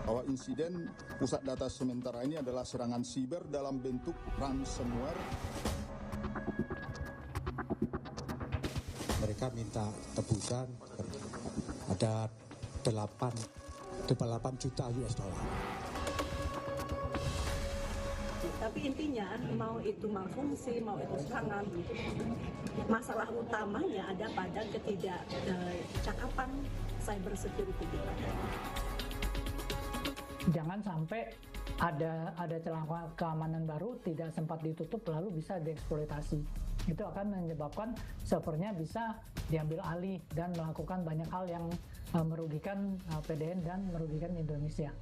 Bahwa insiden pusat data sementara ini adalah serangan siber dalam bentuk ransomware. Mereka minta tebusan ada 8 juta US dollar. Tapi intinya mau itu malfungsi, mau itu serangan, masalah utamanya ada pada ketidakcakapan cyber security kita. Jangan sampai ada celah keamanan baru tidak sempat ditutup lalu bisa dieksploitasi. Itu akan menyebabkan servernya bisa diambil alih dan melakukan banyak hal yang merugikan PDN dan merugikan Indonesia.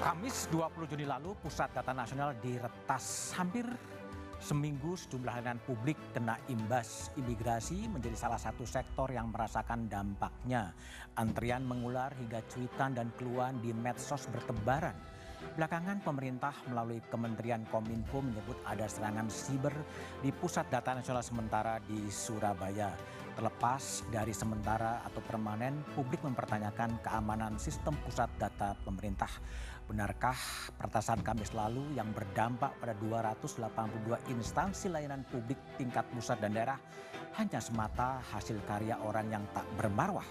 Kamis 20 Juni lalu, Pusat Data Nasional diretas hampir seminggu. Sejumlah layanan publik kena imbas imigrasi, menjadi salah satu sektor yang merasakan dampaknya. Antrian mengular hingga cuitan dan keluhan di medsos bertebaran. Belakangan pemerintah melalui Kementerian Kominfo menyebut ada serangan siber di Pusat Data Nasional sementara di Surabaya. Terlepas dari sementara atau permanen, publik mempertanyakan keamanan sistem pusat data pemerintah. Benarkah peretasan Kamis lalu yang berdampak pada 282 instansi layanan publik tingkat pusat dan daerah hanya semata hasil karya orang yang tak bermarwah?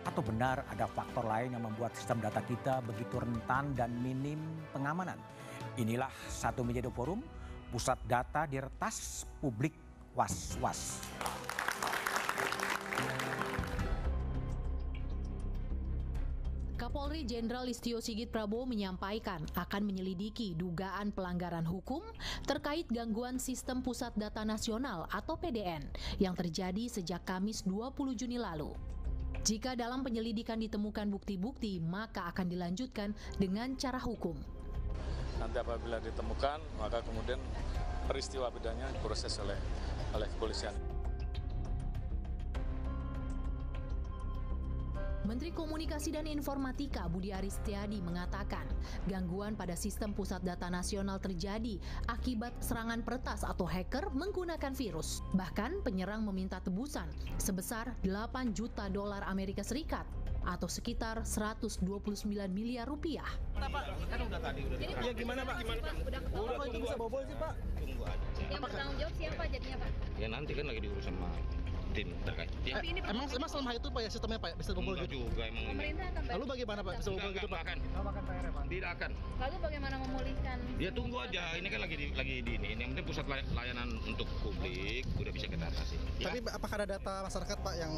Atau benar ada faktor lain yang membuat sistem data kita begitu rentan dan minim pengamanan? Inilah Satu Meja Dua Forum, Pusat Data diretas, publik was-was. Kapolri Jenderal Listio Sigit Prabowo menyampaikan akan menyelidiki dugaan pelanggaran hukum terkait gangguan sistem Pusat Data Nasional atau PDN yang terjadi sejak Kamis 20 Juni lalu. Jika dalam penyelidikan ditemukan bukti-bukti, maka akan dilanjutkan dengan cara hukum. Nanti apabila ditemukan, maka kemudian peristiwa pidananya diproses oleh kepolisian. Menteri Komunikasi dan Informatika Budi Aris Setiadi mengatakan gangguan pada sistem pusat data nasional terjadi akibat serangan peretas atau hacker menggunakan virus. Bahkan penyerang meminta tebusan sebesar 8 juta dolar Amerika Serikat atau sekitar 129 miliar rupiah. Pak, kan udah tadi udah. Ya gimana Pak? Udah itu bisa bobol sih Pak? Tunggu aja. Yang bertanggung jawab siapa jadinya Pak? Ya nanti kan lagi diurus sama tim terkait. Ya. Emang selama itu Pak ya sistemnya Pak bisa bobol gitu? Juga emang. Pemerintah akan lalu bagaimana Pak bisa bobol gitu Pak? Tidak akan. Lalu bagaimana memulihkan? Ya tunggu aja. Ini kan lagi di ini. Yang penting pusat layanan untuk publik udah bisa kita atasi. Ya? Tapi apakah ada data masyarakat Pak yang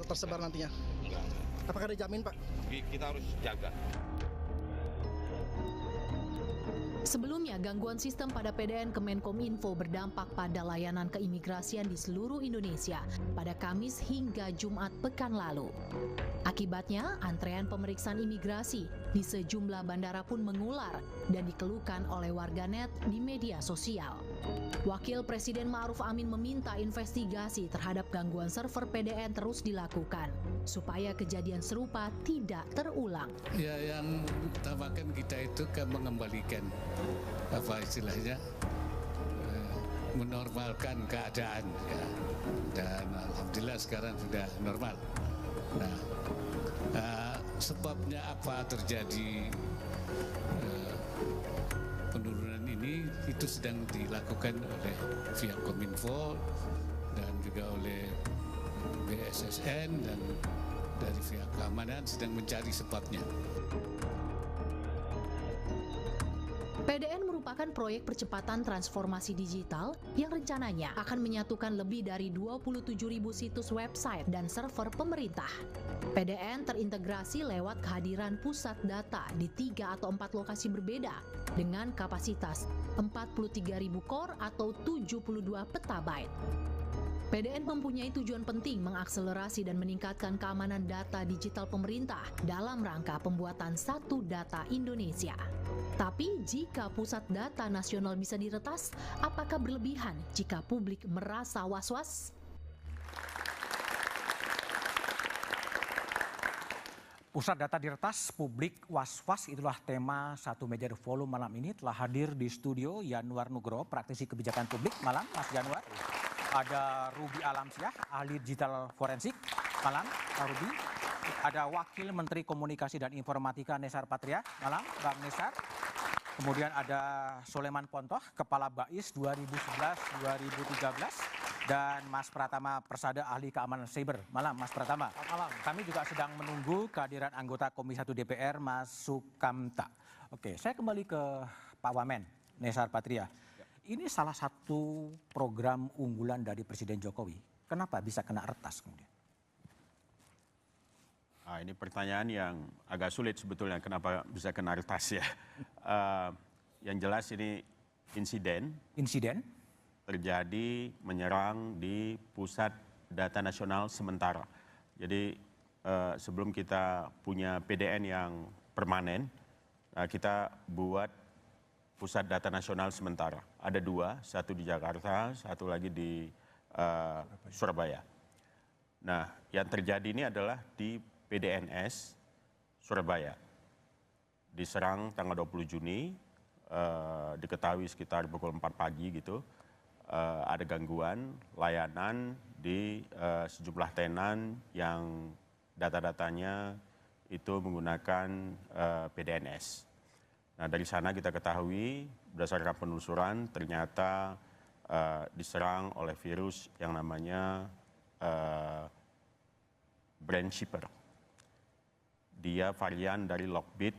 tersebar nantinya? Enggak. Apakah ada jamin Pak? Kita harus jaga. Sebelumnya, gangguan sistem pada PDN Kemenkominfo berdampak pada layanan keimigrasian di seluruh Indonesia pada Kamis hingga Jumat pekan lalu. Akibatnya, antrean pemeriksaan imigrasi di sejumlah bandara pun mengular dan dikeluhkan oleh warganet di media sosial. Wakil Presiden Ma'ruf Amin meminta investigasi terhadap gangguan server PDN terus dilakukan supaya kejadian serupa tidak terulang. Ya, yang utamakan kita itu kan mengembalikan apa istilahnya menormalkan keadaan ya. Dan alhamdulillah sekarang sudah normal. Nah, sebabnya apa terjadi penurunan ini itu sedang dilakukan oleh pihak Kominfo dan juga oleh BSSN dan dari pihak keamanan sedang mencari sebabnya. PDN merupakan proyek percepatan transformasi digital yang rencananya akan menyatukan lebih dari 27.000 situs website dan server pemerintah. PDN terintegrasi lewat kehadiran pusat data di 3 atau 4 lokasi berbeda dengan kapasitas 43.000 core atau 72 petabyte. PDN mempunyai tujuan penting mengakselerasi dan meningkatkan keamanan data digital pemerintah dalam rangka pembuatan satu data Indonesia. Tapi jika pusat data nasional bisa diretas, apakah berlebihan jika publik merasa was-was? Pusat data diretas, publik was-was, itulah tema Satu Meja The Forum malam ini. Telah hadir di studio Yanuar Nugroho, praktisi kebijakan publik. Malam, Mas Yanuar. Ada Ruby Alamsyah, ahli digital forensik. Malam, Pak Ruby. Ada Wakil Menteri Komunikasi dan Informatika Nesar Patria. Malam, Bang Nesar. Kemudian ada Soleman Pontoh, Kepala BAIS 2011-2013. Dan Mas Pratama Persada, ahli keamanan cyber. Malam, Mas Pratama. Malam. Kami juga sedang menunggu kehadiran anggota Komisi 1 DPR, Mas Sukamta. Oke, saya kembali ke Pak Wamen, Nesar Patria. Ini salah satu program unggulan dari Presiden Jokowi. Kenapa bisa kena retas kemudian? Ini pertanyaan yang agak sulit sebetulnya, kenapa bisa kena retas ya. Yang jelas ini insiden. Insiden? Terjadi menyerang di Pusat Data Nasional sementara. Jadi sebelum kita punya PDN yang permanen, kita buat Pusat Data Nasional sementara. Ada dua, satu di Jakarta, satu lagi di Surabaya. Nah, yang terjadi ini adalah di PDNS Surabaya. Diserang tanggal 20 Juni, diketahui sekitar pukul 4 pagi gitu. Ada gangguan layanan di sejumlah tenan yang data-datanya itu menggunakan PDNS. Nah, dari sana kita ketahui berdasarkan penelusuran ternyata diserang oleh virus yang namanya Brain Shipper. Dia varian dari Lockbit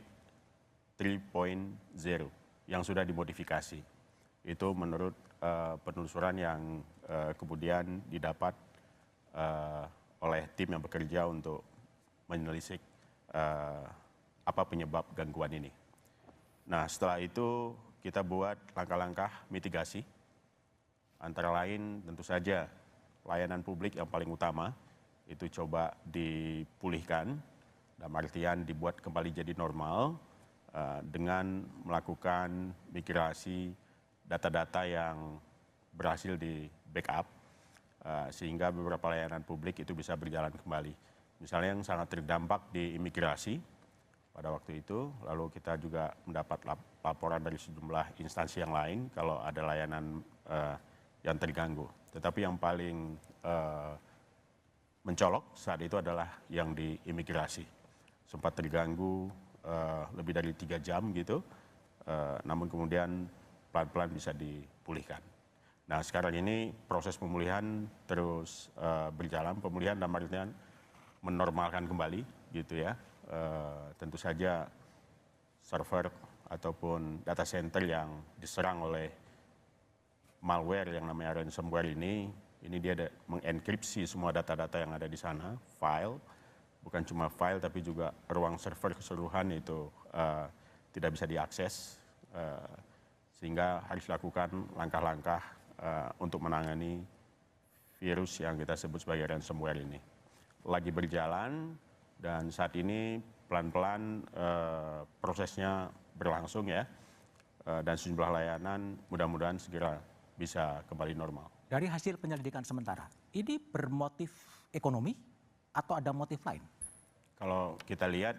3.0 yang sudah dimodifikasi. Itu menurut penelusuran yang kemudian didapat oleh tim yang bekerja untuk menelisik apa penyebab gangguan ini. Nah, setelah itu kita buat langkah-langkah mitigasi. Antara lain tentu saja layanan publik yang paling utama itu coba dipulihkan, dalam artian dibuat kembali jadi normal dengan melakukan migrasi data-data yang berhasil di backup sehingga beberapa layanan publik itu bisa berjalan kembali. Misalnya yang sangat terdampak di imigrasi pada waktu itu, lalu kita juga mendapat laporan dari sejumlah instansi yang lain kalau ada layanan yang terganggu. Tetapi yang paling mencolok saat itu adalah yang di imigrasi. Sempat terganggu lebih dari 3 jam gitu, namun kemudian pelan-pelan bisa dipulihkan. Nah, sekarang ini proses pemulihan terus berjalan. Pemulihan dalam artian menormalkan kembali gitu ya. Tentu saja server ataupun data center yang diserang oleh malware yang namanya ransomware ini dia mengenkripsi semua data-data yang ada di sana, file, bukan cuma file tapi juga ruang server keseluruhan itu tidak bisa diakses. Sehingga harus lakukan langkah-langkah untuk menangani virus yang kita sebut sebagai ransomware ini. Lagi berjalan dan saat ini pelan-pelan prosesnya berlangsung ya. Dan sejumlah layanan mudah-mudahan segera bisa kembali normal. Dari hasil penyelidikan sementara, ini bermotif ekonomi atau ada motif lain? Kalau kita lihat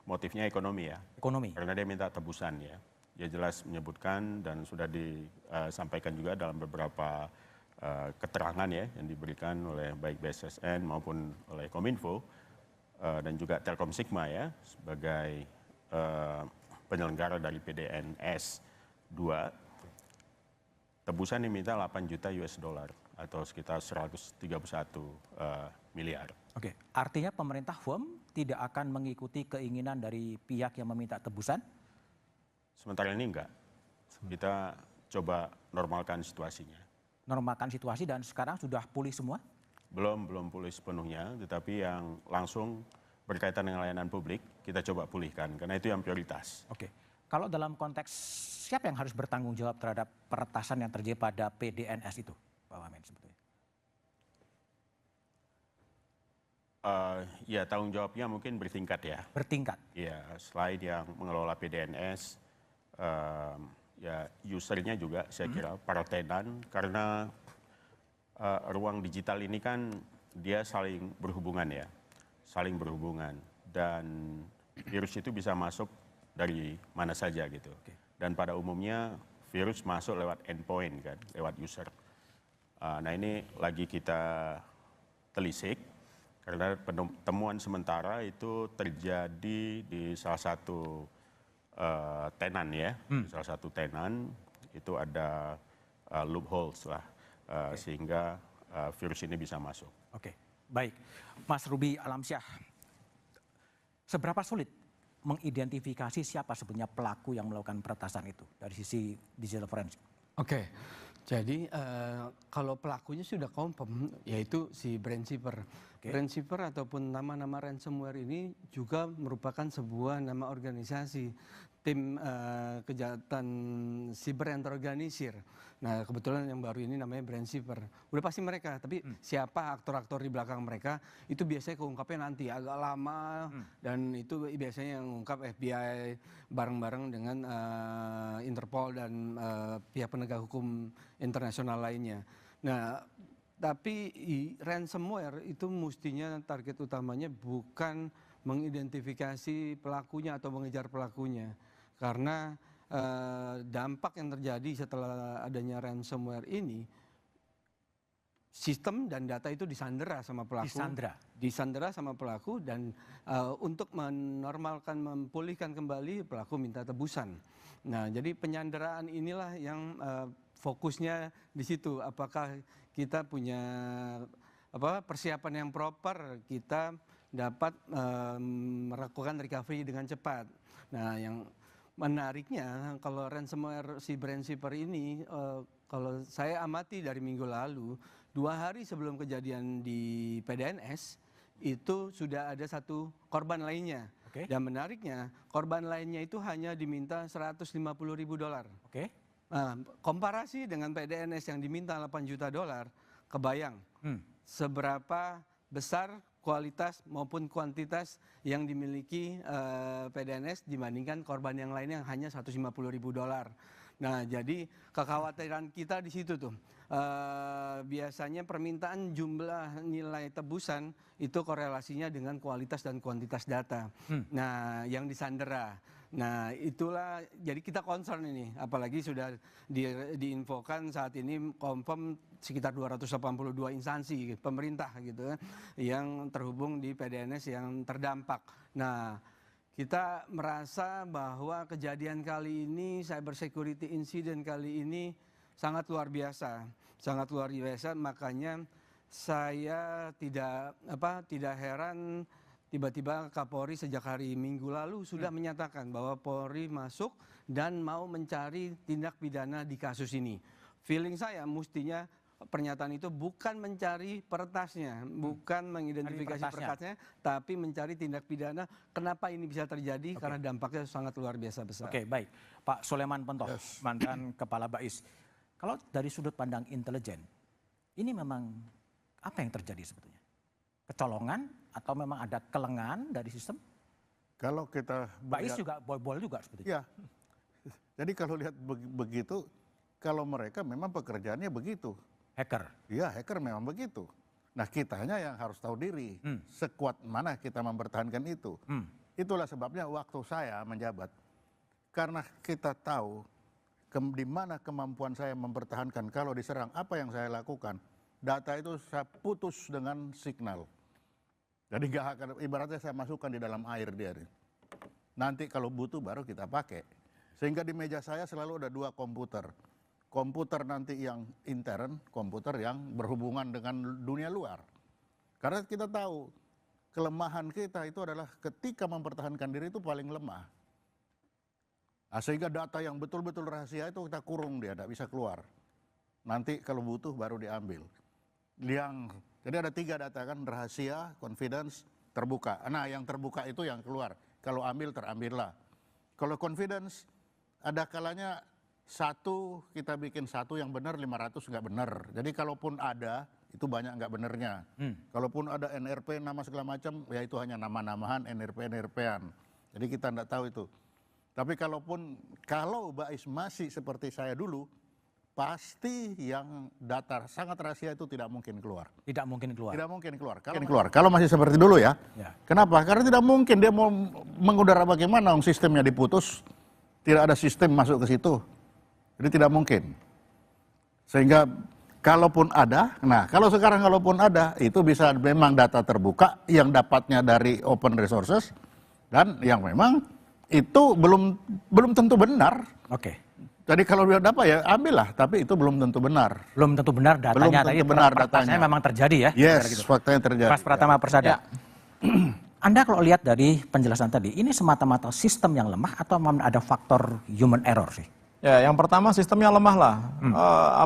motifnya ekonomi ya. Ekonomi. Karena dia minta tebusan ya. Dia jelas menyebutkan dan sudah disampaikan juga dalam beberapa keterangan ya yang diberikan oleh baik BSSN maupun oleh Kominfo dan juga Telkom Sigma ya sebagai penyelenggara dari PDNS 2. Tebusan diminta 8 juta US dollar atau sekitar 131 miliar. Oke, artinya pemerintah firm tidak akan mengikuti keinginan dari pihak yang meminta tebusan? Sementara ini enggak. Kita coba normalkan situasinya. Normalkan situasi dan sekarang sudah pulih semua? Belum pulih sepenuhnya, tetapi yang langsung berkaitan dengan layanan publik kita coba pulihkan karena itu yang prioritas. Oke. Kalau dalam konteks siapa yang harus bertanggung jawab terhadap peretasan yang terjadi pada PDNS itu, Pak Wamen sebetulnya? Ya tanggung jawabnya mungkin bertingkat ya. Bertingkat? Ya, selain yang mengelola PDNS, ya usernya juga saya kira para tenan karena ruang digital ini kan dia saling berhubungan ya, saling berhubungan dan virus itu bisa masuk dari mana saja gitu. Dan pada umumnya virus masuk lewat endpoint kan, lewat user. Nah ini lagi kita telisik karena temuan sementara itu terjadi di salah satu tenan ya, salah satu tenan itu ada loopholes lah, sehingga virus ini bisa masuk. Oke, baik. Mas Ruby Alamsyah, seberapa sulit mengidentifikasi siapa sebenarnya pelaku yang melakukan peretasan itu dari sisi digital forensik? Oke, jadi kalau pelakunya sudah confirm, yaitu si Brandshipper. Brandshipper ataupun nama-nama ransomware ini juga merupakan sebuah nama organisasi, tim kejahatan siber yang terorganisir. Nah kebetulan yang baru ini namanya Brandshipper. Udah pasti mereka, tapi siapa aktor-aktor di belakang mereka itu biasanya keungkapnya nanti agak lama, dan itu biasanya yang mengungkap FBI bareng-bareng dengan Interpol dan pihak penegak hukum internasional lainnya. Nah tapi ransomware itu mestinya target utamanya bukan mengidentifikasi pelakunya atau mengejar pelakunya, karena dampak yang terjadi setelah adanya ransomware ini, sistem dan data itu disandera sama pelaku. Disandera sama pelaku, dan untuk menormalkan, memulihkan kembali, pelaku minta tebusan. Nah, jadi penyanderaan inilah yang fokusnya di situ. Apakah kita punya persiapan yang proper, kita dapat melakukan recovery dengan cepat. Nah, yang menariknya kalau ransomware si Brandshipper ini, kalau saya amati dari minggu lalu, 2 hari sebelum kejadian di PDNS itu sudah ada satu korban lainnya. Dan menariknya korban lainnya itu hanya diminta $150.000. Nah, komparasi dengan PDNS yang diminta $8 juta, kebayang seberapa besar kualitas maupun kuantitas yang dimiliki PDNS dibandingkan korban yang lain yang hanya $150.000. Nah, jadi kekhawatiran kita di situ tuh. Biasanya permintaan jumlah nilai tebusan itu korelasinya dengan kualitas dan kuantitas data. Nah, yang disandera. Nah, itulah jadi kita concern ini, apalagi sudah diinfokan saat ini confirm sekitar 282 instansi pemerintah gitu yang terhubung di PDNS yang terdampak. Nah, kita merasa bahwa kejadian kali ini, cyber security incident kali ini sangat luar biasa, makanya saya tidak heran tiba-tiba Kapolri sejak hari Minggu lalu sudah menyatakan bahwa Polri masuk dan mau mencari tindak pidana di kasus ini. Feeling saya mestinya pernyataan itu bukan mencari peretasnya, bukan mengidentifikasi peretasnya, tapi mencari tindak pidana. Kenapa ini bisa terjadi? Karena dampaknya sangat luar biasa besar. Oke, baik. Pak Soleman Pontoh, mantan Kepala BAIS. Kalau dari sudut pandang intelijen, ini memang apa yang terjadi sebetulnya? Kecolongan atau memang ada kelengahan dari sistem? Kalau kita BAIS juga bol juga sebetulnya. Ya. Jadi kalau lihat begitu, kalau mereka memang pekerjaannya begitu. Hacker. Iya, hacker memang begitu. Nah, kitanya yang harus tahu diri. Sekuat mana kita mempertahankan itu. Itulah sebabnya waktu saya menjabat, karena kita tahu di mana kemampuan saya mempertahankan kalau diserang, apa yang saya lakukan. Data itu saya putus dengan signal. Jadi nggak akan, ibaratnya saya masukkan di dalam air dia. Nanti kalau butuh baru kita pakai. Sehingga di meja saya selalu ada 2 komputer. Komputer nanti yang intern, komputer yang berhubungan dengan dunia luar. Karena kita tahu kelemahan kita itu adalah ketika mempertahankan diri itu paling lemah. Nah, sehingga data yang betul-betul rahasia itu kita kurung dia, tidak bisa keluar. Nanti kalau butuh baru diambil. Jadi ada 3 data kan, rahasia, confidence, terbuka. Nah yang terbuka itu yang keluar. Kalau ambil terambillah. Kalau confidence ada kalanya kita bikin 1 yang benar, 500 nggak benar. Jadi kalaupun ada itu banyak nggak benernya. Kalaupun ada NRP nama segala macam, ya itu hanya nama-namahan, NRP-an. Jadi kita nggak tahu itu. Tapi kalau BAIS masih seperti saya dulu, pasti yang data sangat rahasia itu tidak mungkin keluar. Tidak mungkin keluar. Tidak mungkin keluar. Kalau masih seperti dulu ya. Kenapa? Karena tidak mungkin dia mau mengudara bagaimana, sistemnya diputus, tidak ada sistem masuk ke situ. Jadi tidak mungkin. Sehingga kalaupun ada, nah kalau sekarang kalaupun ada, itu bisa memang data terbuka yang dapatnya dari open resources dan yang memang itu belum tentu benar. Oke. Jadi kalau dia dapat ya ambillah, tapi itu belum tentu benar. Belum tentu benar datanya. Belum tentu benar datanya. Memang terjadi ya. Yes, faktanya terjadi. Mas Pratama Persada. Anda kalau lihat dari penjelasan tadi, ini semata-mata sistem yang lemah atau memang ada faktor human error sih? Ya, yang pertama sistemnya lemah lah.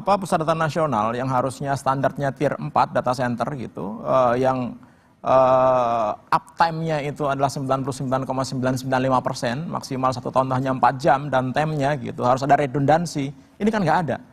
Pusat data nasional yang harusnya standarnya tier 4 data center gitu, yang uptime-nya itu adalah 99,995%, maksimal 1 tahun hanya 4 jam, dan time-nya gitu, harus ada redundansi. Ini kan nggak ada.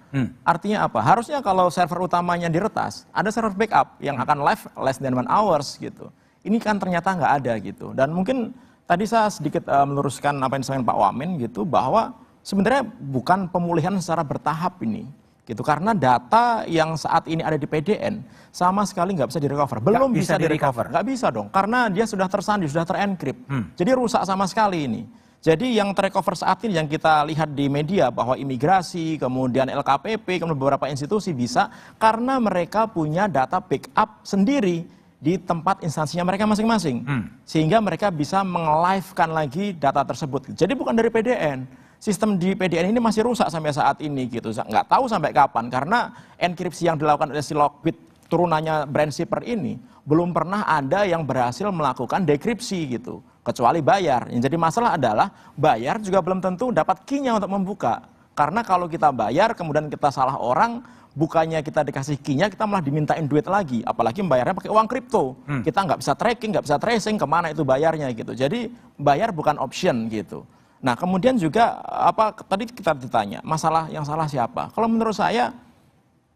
Artinya apa? Harusnya kalau server utamanya diretas, ada server backup yang akan live less than 1 hours gitu. Ini kan ternyata nggak ada gitu. Dan mungkin tadi saya sedikit meluruskan apa yang disampaikan Pak Wamen gitu, bahwa sebenarnya bukan pemulihan secara bertahap ini. Gitu, karena data yang saat ini ada di PDN sama sekali nggak bisa direcover, belum bisa direcover, nggak bisa dong, karena dia sudah tersandi, sudah terencrypt, jadi rusak sama sekali ini. Jadi yang terrecover saat ini yang kita lihat di media bahwa imigrasi, kemudian LKPP, kemudian beberapa institusi bisa karena mereka punya data backup sendiri di tempat instansinya mereka masing-masing, sehingga mereka bisa meng-live-kan lagi data tersebut. Jadi bukan dari PDN. Sistem di PDN ini masih rusak sampai saat ini gitu, nggak tahu sampai kapan, karena enkripsi yang dilakukan oleh si Lockbit turunannya Brandshipper ini belum pernah ada yang berhasil melakukan dekripsi gitu, kecuali bayar. Yang jadi masalah adalah bayar juga belum tentu dapat key-nya untuk membuka, karena kalau kita bayar kemudian kita salah orang, bukannya kita dikasih key-nya, kita malah dimintain duit lagi, apalagi bayarnya pakai uang kripto. Kita nggak bisa tracking, nggak bisa tracing kemana itu bayarnya gitu. Jadi bayar bukan option gitu. Nah kemudian juga tadi kita ditanya masalah yang salah siapa? Kalau menurut saya,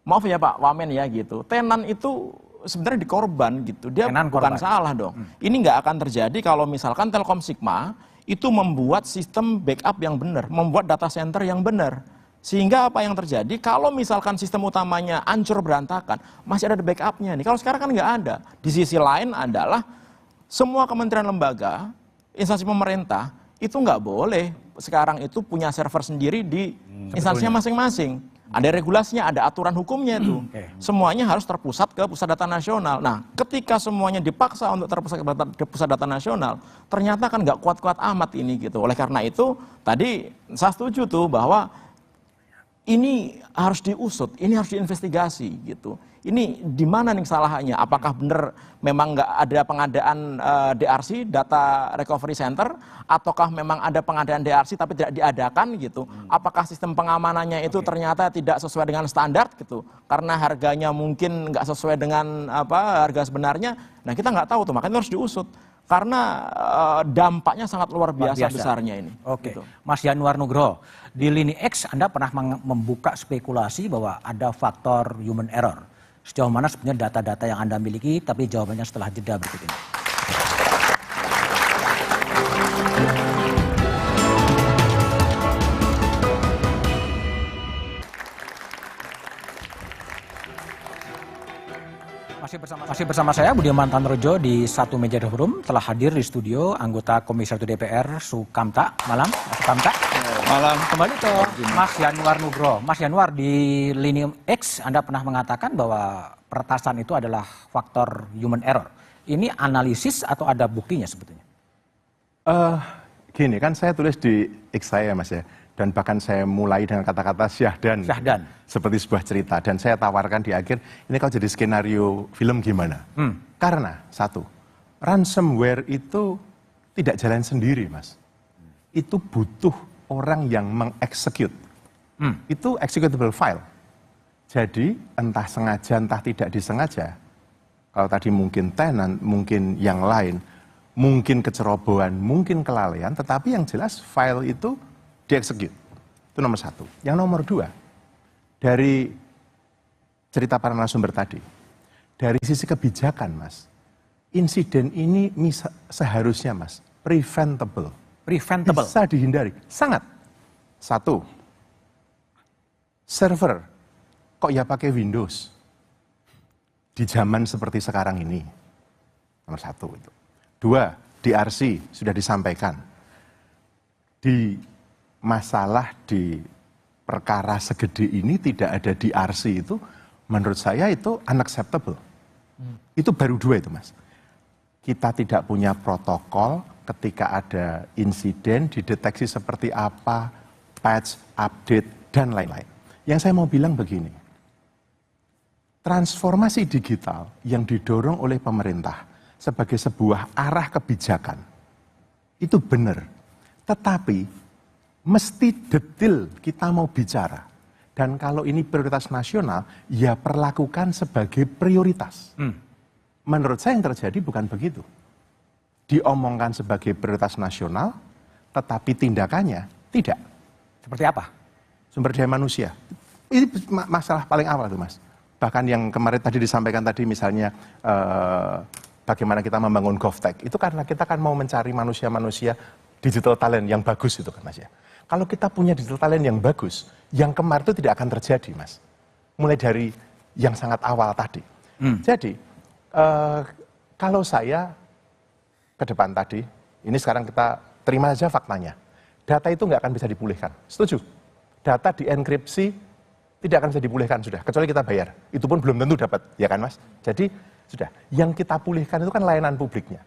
maaf ya Pak Wamen ya gitu, tenan itu sebenarnya dikorban gitu, dia bukan korban. Salah dong. Ini nggak akan terjadi kalau misalkan Telkom Sigma itu membuat sistem backup yang benar, membuat data center yang benar. Sehingga apa yang terjadi kalau misalkan sistem utamanya hancur berantakan, masih ada backupnya nih. Kalau sekarang kan nggak ada. Di sisi lain adalah semua kementerian lembaga, instansi pemerintah, itu nggak boleh sekarang itu punya server sendiri di instansinya masing-masing. Ada regulasinya, ada aturan hukumnya itu. Semuanya harus terpusat ke Pusat Data Nasional. Nah, ketika semuanya dipaksa untuk terpusat ke Pusat Data Nasional, ternyata kan nggak kuat-kuat amat ini gitu. Oleh karena itu, tadi saya setuju tuh bahwa ini harus diusut, ini harus diinvestigasi gitu. Ini di mana nih kesalahannya? Apakah benar memang nggak ada pengadaan DRC, Data Recovery Center, ataukah memang ada pengadaan DRC tapi tidak diadakan gitu? Apakah sistem pengamanannya itu ternyata tidak sesuai dengan standar gitu? Karena harganya mungkin nggak sesuai dengan harga sebenarnya. Nah kita nggak tahu tuh, makanya harus diusut. Karena dampaknya sangat luar biasa besarnya ini. Oke, gitu. Mas Yanuar Nugroho, di lini X Anda pernah membuka spekulasi bahwa ada faktor human error. Sejauh mana sebenarnya data-data yang Anda miliki, tapi jawabannya setelah jeda berikut ini. Masih bersama saya Budiman Tanrojo di Satu Meja The Forum. Telah hadir di studio anggota Komisi 1 DPR Sukamta. Malam, Mas Sukamta. Malam. Kembali ke Mas Yanuar Nugroho. Mas Yanuar, di lini X Anda pernah mengatakan bahwa peretasan itu adalah faktor human error. Ini analisis atau ada buktinya sebetulnya? Gini kan saya tulis di X saya Mas ya. Dan bahkan saya mulai dengan kata-kata syahdan. Seperti sebuah cerita. Dan saya tawarkan di akhir, ini kalau jadi skenario film gimana? Karena, satu, ransomware itu tidak jalan sendiri, Mas. Itu butuh orang yang mengeksekut. Itu executable file. Jadi, entah sengaja, entah tidak disengaja. Kalau tadi mungkin tenant, mungkin yang lain, mungkin kecerobohan, mungkin kelalaian, tetapi yang jelas file itu dieksekut. Itu nomor satu. Yang nomor dua, dari cerita para narasumber tadi, dari sisi kebijakan Mas, insiden ini seharusnya Mas, preventable. Preventable? Bisa dihindari, sangat. Satu, server kok ya pakai Windows di zaman seperti sekarang ini. Nomor satu itu. Dua, DRC sudah disampaikan. Di masalah di perkara segede ini tidak ada DRC itu, menurut saya itu unacceptable. Itu baru dua itu, Mas. Kita tidak punya protokol ketika ada insiden, dideteksi seperti apa, patch, update, dan lain-lain. Yang saya mau bilang begini, transformasi digital yang didorong oleh pemerintah sebagai sebuah arah kebijakan, itu benar. Tetapi, mesti detail kita mau bicara. Dan kalau ini prioritas nasional, ya perlakukan sebagai prioritas. Menurut saya yang terjadi bukan begitu. Diomongkan sebagai prioritas nasional, tetapi tindakannya tidak. Seperti apa? Sumber daya manusia. Ini masalah paling awal tuh, Mas. Bahkan yang kemarin tadi disampaikan tadi misalnya bagaimana kita membangun GovTech. Itu karena kita kan mau mencari manusia-manusia digital talent yang bagus itu kan, Mas ya. Kalau kita punya digital talent yang bagus, yang kemarin itu tidak akan terjadi, Mas. Mulai dari yang sangat awal tadi. Jadi, kalau saya ke depan tadi, ini sekarang kita terima saja faktanya. Data itu nggak akan bisa dipulihkan. Setuju? Data dienkripsi tidak akan bisa dipulihkan sudah, kecuali kita bayar. Itu pun belum tentu dapat, ya kan, Mas? Jadi, sudah. Yang kita pulihkan itu kan layanan publiknya.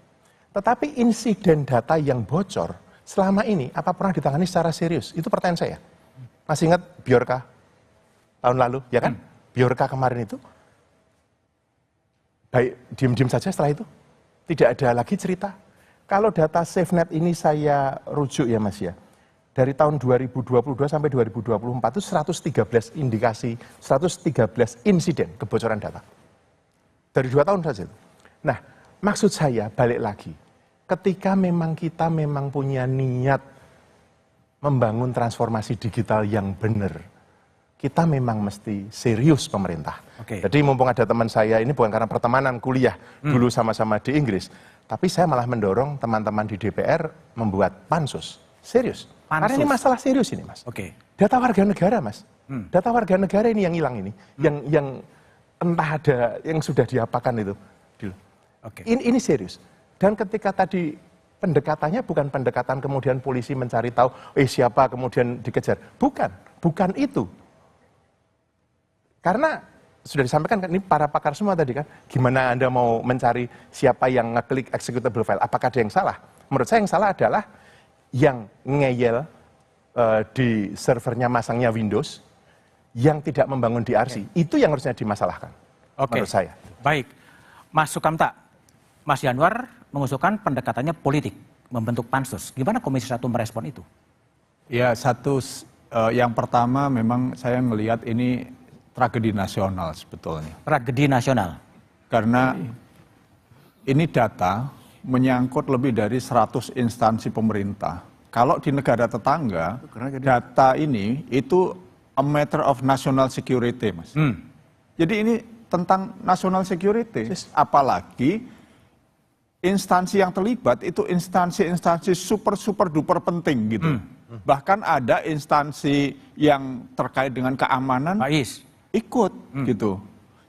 Tetapi insiden data yang bocor, selama ini, apa pernah ditangani secara serius? Itu pertanyaan saya. Masih ingat Bjorka tahun lalu, ya kan? Bjorka kemarin itu, baik, diem-diem saja setelah itu. Tidak ada lagi cerita. Kalau data SafeNet ini saya rujuk ya, Mas ya. Dari tahun 2022 sampai 2024 itu 113 indikasi, 113 insiden kebocoran data. Dari 2 tahun saja. Nah, maksud saya balik lagi. Ketika memang kita punya niat membangun transformasi digital yang benar, kita memang mesti serius pemerintah. Jadi mumpung ada teman saya, ini bukan karena pertemanan kuliah dulu sama-sama di Inggris, tapi saya malah mendorong teman-teman di DPR membuat pansus. Serius. Karena ini masalah serius ini, Mas. Data warga negara, Mas. Data warga negara ini yang hilang ini. Yang entah ada, yang sudah diapakan itu. Ini serius. Dan ketika tadi pendekatannya bukan pendekatan kemudian polisi mencari tahu, siapa kemudian dikejar. Bukan itu. Karena sudah disampaikan kan, ini para pakar semua tadi kan, gimana Anda mau mencari siapa yang ngeklik executable file, apakah ada yang salah? Menurut saya yang salah adalah yang ngeyel di servernya masangnya Windows, yang tidak membangun DRC, itu yang harusnya dimasalahkan, menurut saya. Baik, Mas Sukamta, Mas Yanwar mengusulkan pendekatannya politik, membentuk pansus. Gimana Komisi 1 merespon itu? Ya, yang pertama memang saya melihat ini tragedi nasional sebetulnya. Tragedi nasional? Karena ini data menyangkut lebih dari 100 instansi pemerintah. Kalau di negara tetangga, data ini itu a matter of national security, Mas. Jadi ini tentang national security. Apalagi instansi yang terlibat itu instansi-instansi super duper penting gitu. Bahkan ada instansi yang terkait dengan keamanan ikut gitu.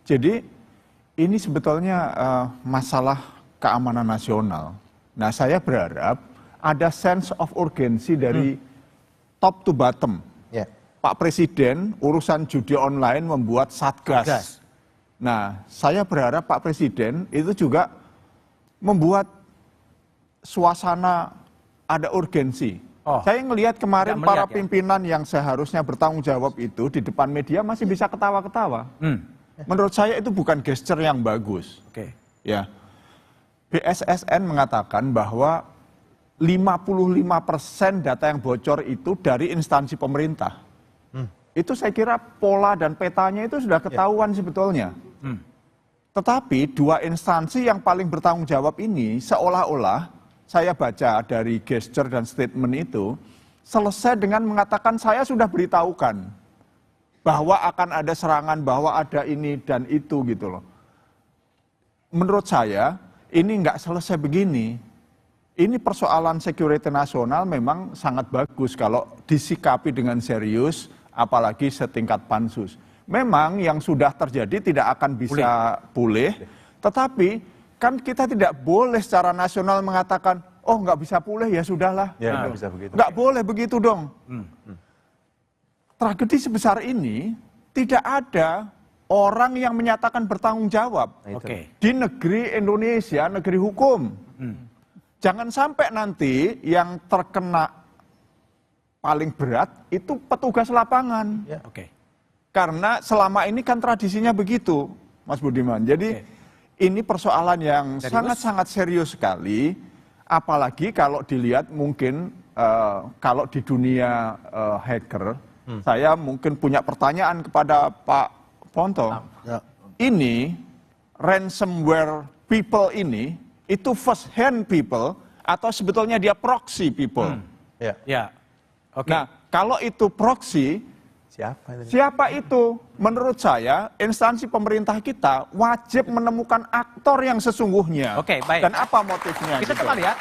Jadi ini sebetulnya masalah keamanan nasional. Nah, saya berharap ada sense of urgency dari top to bottom. Pak Presiden urusan judi online membuat Satgas. Nah, saya berharap Pak Presiden itu juga membuat suasana ada urgensi. Saya ngelihat kemarin para pimpinan yang seharusnya bertanggung jawab itu di depan media masih bisa ketawa-ketawa. Menurut saya itu bukan gesture yang bagus. Ya, BSSN mengatakan bahwa 55% data yang bocor itu dari instansi pemerintah. Itu saya kira pola dan petanya itu sudah ketahuan sebetulnya. Tetapi dua instansi yang paling bertanggung jawab ini seolah-olah saya baca dari gesture dan statement itu selesai dengan mengatakan saya sudah beritahukan bahwa akan ada serangan, bahwa ada ini dan itu gitu loh. Menurut saya ini nggak selesai begini. Ini persoalan security nasional memang sangat bagus kalau disikapi dengan serius, apalagi setingkat pansus. Memang yang sudah terjadi tidak akan bisa pulih, tetapi kan kita tidak boleh secara nasional mengatakan, oh nggak bisa pulih ya sudahlah. Ya, nggak bisa begitu. Nggak boleh begitu dong. Tragedi sebesar ini tidak ada orang yang menyatakan bertanggung jawab di negeri Indonesia, negeri hukum. Jangan sampai nanti yang terkena paling berat itu petugas lapangan. Karena selama ini kan tradisinya begitu, Mas Budiman. Jadi ini persoalan yang sangat-sangat serius sekali, apalagi kalau dilihat mungkin kalau di dunia hacker, saya mungkin punya pertanyaan kepada Pak Ponto. Ini ransomware people ini itu first hand people atau sebetulnya dia proxy people? Nah, kalau itu proxy, siapa itu? Menurut saya, instansi pemerintah kita wajib menemukan aktor yang sesungguhnya. Baik. Dan apa motifnya? Kita coba lihat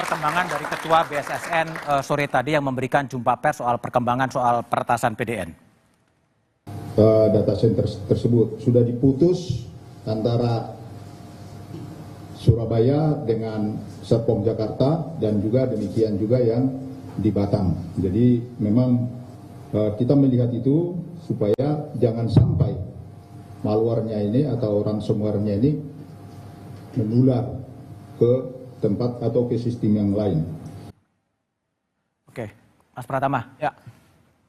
perkembangan dari Ketua BSSN sore tadi yang memberikan jumpa pers soal perkembangan soal peretasan PDN. Data center tersebut sudah diputus antara Surabaya dengan Serpong Jakarta dan juga demikian juga yang di Batam. Jadi memang kita melihat itu supaya jangan sampai malwarenya ini atau ransomware-nya ini menular ke tempat atau ke sistem yang lain. Mas Pratama,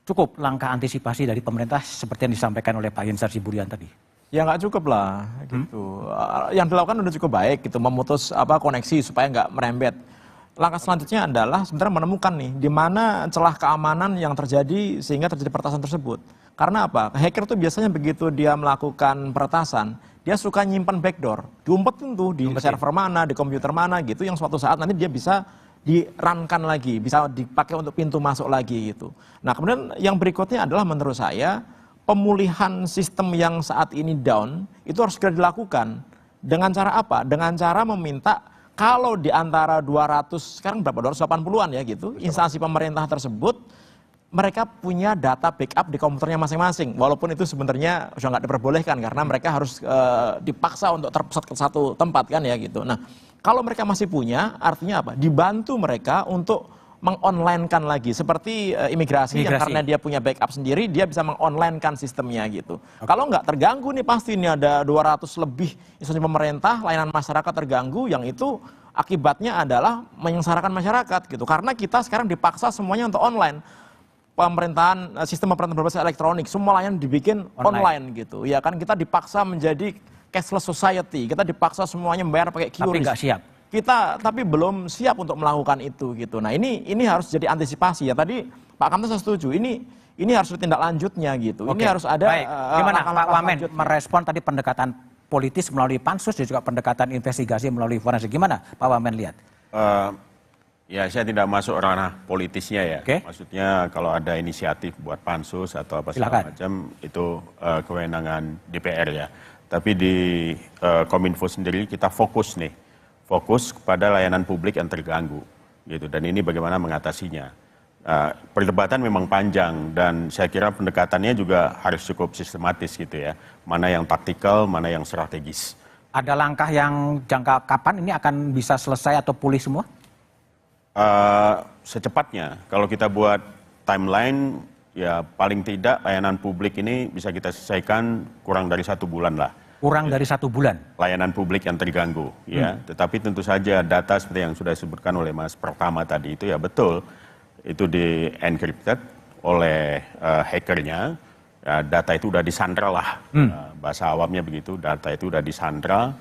cukup langkah antisipasi dari pemerintah seperti yang disampaikan oleh Pak Yensar Siburian tadi? Ya nggak cukup lah, gitu. Yang dilakukan udah cukup baik, gitu, memutus koneksi supaya nggak merembet. Langkah selanjutnya adalah sebenarnya menemukan nih di mana celah keamanan yang terjadi sehingga terjadi peretasan tersebut. Karena apa? Hacker tuh biasanya begitu dia melakukan peretasan, dia suka nyimpan backdoor, diumpetin tuh di server mana, di komputer mana gitu, yang suatu saat nanti dia bisa di-run-kan lagi, bisa dipakai untuk pintu masuk lagi gitu. Nah kemudian yang berikutnya adalah menurut saya pemulihan sistem yang saat ini down itu harus segera dilakukan. Dengan cara apa? Dengan cara meminta kalau di antara 200, sekarang berapa? 280-an ya gitu, instansi pemerintah tersebut, mereka punya data backup di komputernya masing-masing. Walaupun itu sebenarnya sudah nggak diperbolehkan karena mereka harus dipaksa untuk terpusat ke satu tempat kan ya gitu. Nah, kalau mereka masih punya, artinya apa? Dibantu mereka untuk meng-online-kan lagi. Seperti imigrasi yang karena dia punya backup sendiri, dia bisa meng-online-kan sistemnya gitu. Kalau nggak terganggu nih pasti ini ada 200 lebih instansi pemerintah, layanan masyarakat terganggu, yang itu akibatnya adalah menyengsarakan masyarakat gitu. Karena kita sekarang dipaksa semuanya untuk online. Pemerintahan, sistem pemerintahan berbasis elektronik, semua layanan dibikin online gitu. Ya kan kita dipaksa menjadi cashless society, kita dipaksa semuanya membayar pakai QRIS. Tapi nggak siap. Kita tapi belum siap untuk melakukan itu gitu. Nah ini harus jadi antisipasi ya. Tadi Pak Kamto saya setuju. Ini harus ditindak lanjutnya gitu. Ini harus ada. Baik. Gimana Pak Wamen merespon tadi pendekatan politis melalui pansus dan juga pendekatan investigasi melalui forensik? Gimana Pak Wamen lihat? Ya saya tidak masuk ranah politisnya ya. Maksudnya kalau ada inisiatif buat pansus atau apa segala macam itu kewenangan DPR ya. Tapi di Kominfo sendiri kita fokus kepada layanan publik yang terganggu gitu, dan ini bagaimana mengatasinya. Perdebatan memang panjang dan saya kira pendekatannya juga harus cukup sistematis gitu ya, mana yang taktikal, mana yang strategis. Ada langkah yang jangka kapan ini akan bisa selesai atau pulih semua? Secepatnya, kalau kita buat timeline ya paling tidak layanan publik ini bisa kita selesaikan kurang dari 1 bulan lah. Kurang dari 1 bulan? Layanan publik yang terganggu, ya. Tetapi tentu saja data seperti yang sudah disebutkan oleh Mas Pratama tadi itu ya betul, itu di-encrypted oleh hackernya, data itu udah disandra lah, bahasa awamnya begitu, data itu udah disandra.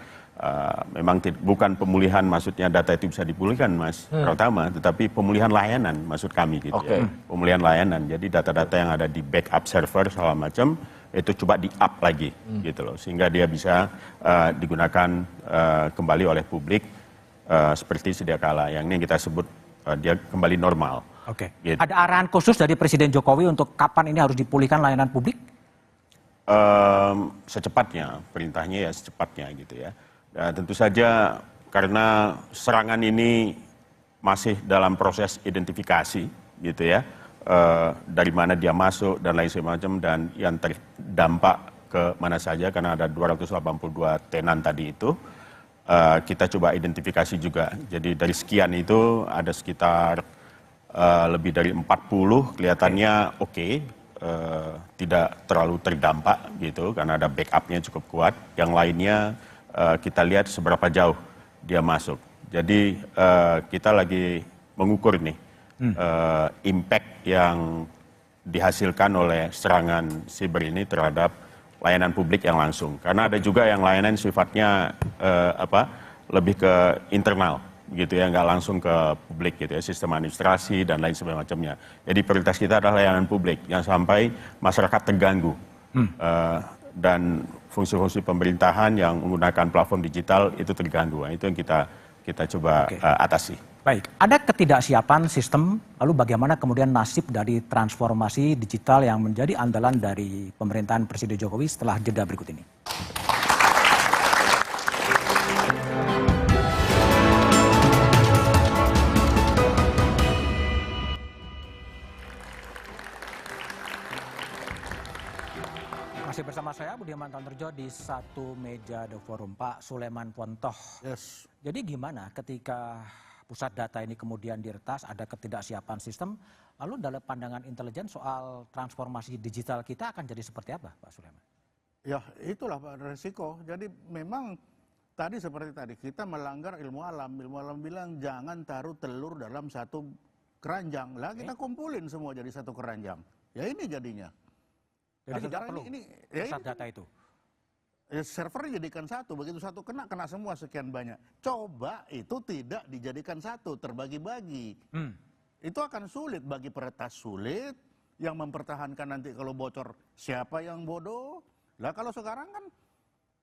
Memang bukan pemulihan, maksudnya data itu bisa dipulihkan Mas Pratama, tetapi pemulihan layanan maksud kami gitu ya. Pemulihan layanan, jadi data-data yang ada di backup server segala macam, itu coba di-up lagi gitu loh, sehingga dia bisa digunakan kembali oleh publik seperti sedia kala, yang ini kita sebut dia kembali normal. Gitu. Ada arahan khusus dari Presiden Jokowi untuk kapan ini harus dipulihkan layanan publik? Secepatnya, perintahnya ya secepatnya gitu ya. Tentu saja karena serangan ini masih dalam proses identifikasi gitu ya, dari mana dia masuk dan lain sebagainya, dan yang terdampak ke mana saja, karena ada 282 tenan tadi itu. Kita coba identifikasi juga. Jadi dari sekian itu ada sekitar lebih dari 40 kelihatannya oke, tidak terlalu terdampak gitu, karena ada backupnya cukup kuat. Yang lainnya kita lihat seberapa jauh dia masuk. Jadi kita lagi mengukur nih impact yang dihasilkan oleh serangan siber ini terhadap layanan publik yang langsung. Karena ada juga yang layanan sifatnya lebih ke internal gitu ya, nggak langsung ke publik gitu ya, sistem administrasi dan lain sebagainya. Jadi prioritas kita adalah layanan publik yang sampai masyarakat terganggu dan fungsi-fungsi pemerintahan yang menggunakan platform digital itu terganggu. Nah, itu yang kita coba atasi. Baik, ada ketidaksiapan sistem, lalu bagaimana kemudian nasib dari transformasi digital yang menjadi andalan dari pemerintahan Presiden Jokowi setelah jeda berikut ini. Masih bersama saya Budiman Tanterjo di satu meja The Forum, Pak Suleman Pontoh. Yes. Jadi gimana ketika pusat data ini kemudian diretas, ada ketidaksiapan sistem, lalu dalam pandangan intelijen soal transformasi digital kita akan jadi seperti apa, Pak Suleman? Ya itulah Pak resiko. Jadi memang tadi seperti tadi kita melanggar ilmu alam. Ilmu alam bilang jangan taruh telur dalam satu keranjang. Lah kita kumpulin semua jadi satu keranjang. Ya ini jadinya. Jadi tidak perlu pusat data itu? Ya, server dijadikan satu, begitu satu kena semua sekian banyak. Coba itu tidak dijadikan satu, terbagi-bagi. Itu akan sulit bagi peretas, sulit. Yang mempertahankan nanti kalau bocor siapa yang bodoh. Lah kalau sekarang kan